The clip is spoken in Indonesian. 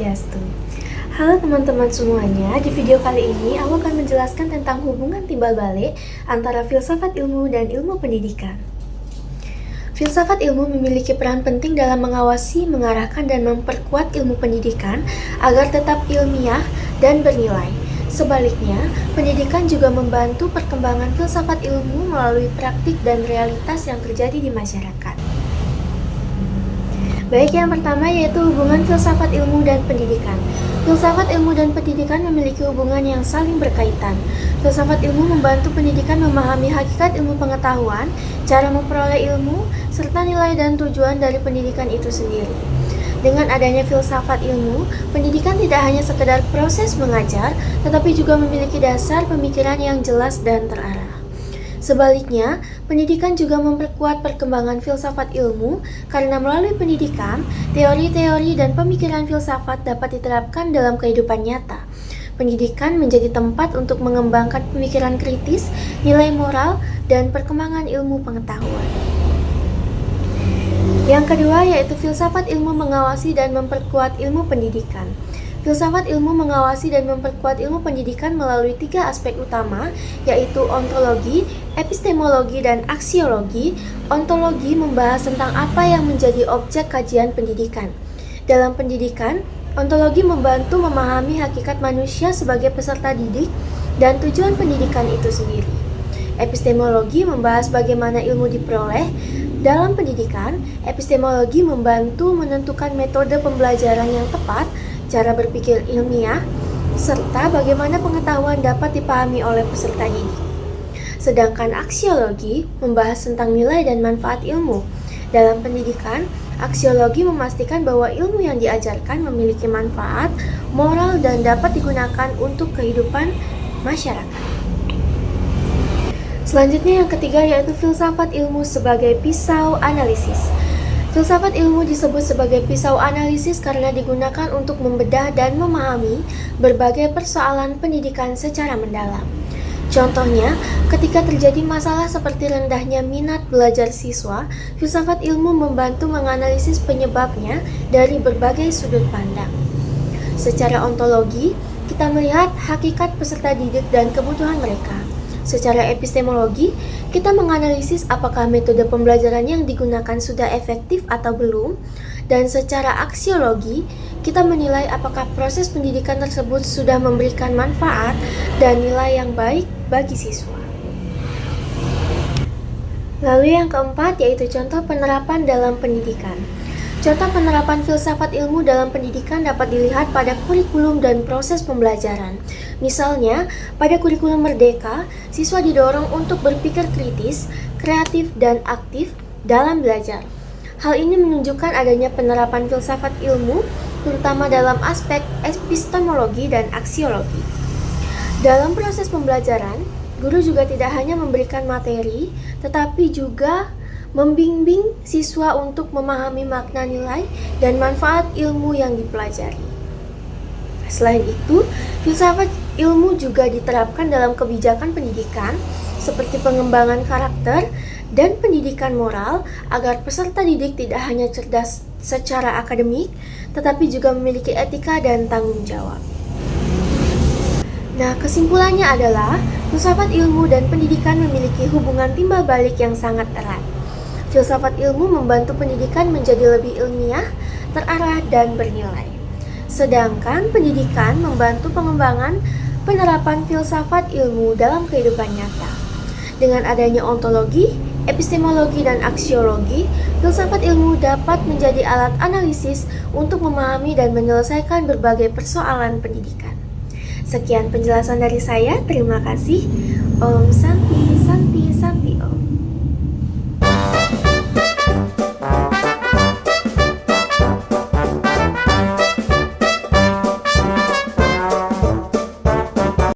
Swastiastu. Halo teman-teman semuanya, di video kali ini aku akan menjelaskan tentang hubungan timbal balik antara filsafat ilmu dan ilmu pendidikan. Filsafat ilmu memiliki peran penting dalam mengawasi, mengarahkan, dan memperkuat ilmu pendidikan agar tetap ilmiah dan bernilai. Sebaliknya, pendidikan juga membantu perkembangan filsafat ilmu melalui praktik dan realitas yang terjadi di masyarakat. Baik, yang pertama yaitu hubungan filsafat ilmu dan pendidikan. Filsafat ilmu dan pendidikan memiliki hubungan yang saling berkaitan. Filsafat ilmu membantu pendidikan memahami hakikat ilmu pengetahuan, cara memperoleh ilmu, serta nilai dan tujuan dari pendidikan itu sendiri. Dengan adanya filsafat ilmu, pendidikan tidak hanya sekedar proses mengajar, tetapi juga memiliki dasar pemikiran yang jelas dan terarah. Sebaliknya, pendidikan juga memperkuat perkembangan filsafat ilmu karena melalui pendidikan, teori-teori dan pemikiran filsafat dapat diterapkan dalam kehidupan nyata. Pendidikan menjadi tempat untuk mengembangkan pemikiran kritis, nilai moral, dan perkembangan ilmu pengetahuan. Yang kedua yaitu filsafat ilmu mengawasi dan memperkuat ilmu pendidikan. Filsafat ilmu mengawasi dan memperkuat ilmu pendidikan melalui 3 aspek utama, yaitu ontologi, epistemologi, dan aksiologi. Ontologi membahas tentang apa yang menjadi objek kajian pendidikan. Dalam pendidikan, ontologi membantu memahami hakikat manusia sebagai peserta didik dan tujuan pendidikan itu sendiri. Epistemologi membahas bagaimana ilmu diperoleh. Dalam pendidikan, epistemologi membantu menentukan metode pembelajaran yang tepat, cara berpikir ilmiah, serta bagaimana pengetahuan dapat dipahami oleh peserta didik. Sedangkan aksiologi membahas tentang nilai dan manfaat ilmu. Dalam pendidikan, aksiologi memastikan bahwa ilmu yang diajarkan memiliki manfaat, moral, dan dapat digunakan untuk kehidupan masyarakat. Selanjutnya yang ketiga yaitu filsafat ilmu sebagai pisau analisis. Filsafat ilmu disebut sebagai pisau analisis karena digunakan untuk membedah dan memahami berbagai persoalan pendidikan secara mendalam. Contohnya, ketika terjadi masalah seperti rendahnya minat belajar siswa, filsafat ilmu membantu menganalisis penyebabnya dari berbagai sudut pandang. Secara ontologi, kita melihat hakikat peserta didik dan kebutuhan mereka. Secara epistemologi, kita menganalisis apakah metode pembelajaran yang digunakan sudah efektif atau belum, dan secara aksiologi, kita menilai apakah proses pendidikan tersebut sudah memberikan manfaat dan nilai yang baik bagi siswa. Lalu yang keempat yaitu contoh penerapan dalam pendidikan. Contoh penerapan filsafat ilmu dalam pendidikan dapat dilihat pada kurikulum dan proses pembelajaran. Misalnya, pada kurikulum Merdeka, siswa didorong untuk berpikir kritis, kreatif, dan aktif dalam belajar. Hal ini menunjukkan adanya penerapan filsafat ilmu, terutama dalam aspek epistemologi dan aksiologi. Dalam proses pembelajaran, guru juga tidak hanya memberikan materi, tetapi juga membimbing siswa untuk memahami makna nilai dan manfaat ilmu yang dipelajari. Selain itu, filsafat ilmu juga diterapkan dalam kebijakan pendidikan seperti pengembangan karakter dan pendidikan moral agar peserta didik tidak hanya cerdas secara akademik, tetapi juga memiliki etika dan tanggung jawab. Nah, kesimpulannya adalah filsafat ilmu dan pendidikan memiliki hubungan timbal balik yang sangat erat. Filsafat ilmu membantu pendidikan menjadi lebih ilmiah, terarah, dan bernilai. Sedangkan pendidikan membantu pengembangan penerapan filsafat ilmu dalam kehidupan nyata. Dengan adanya ontologi, epistemologi, dan aksiologi, filsafat ilmu dapat menjadi alat analisis untuk memahami dan menyelesaikan berbagai persoalan pendidikan. Sekian penjelasan dari saya, terima kasih. Om Santi.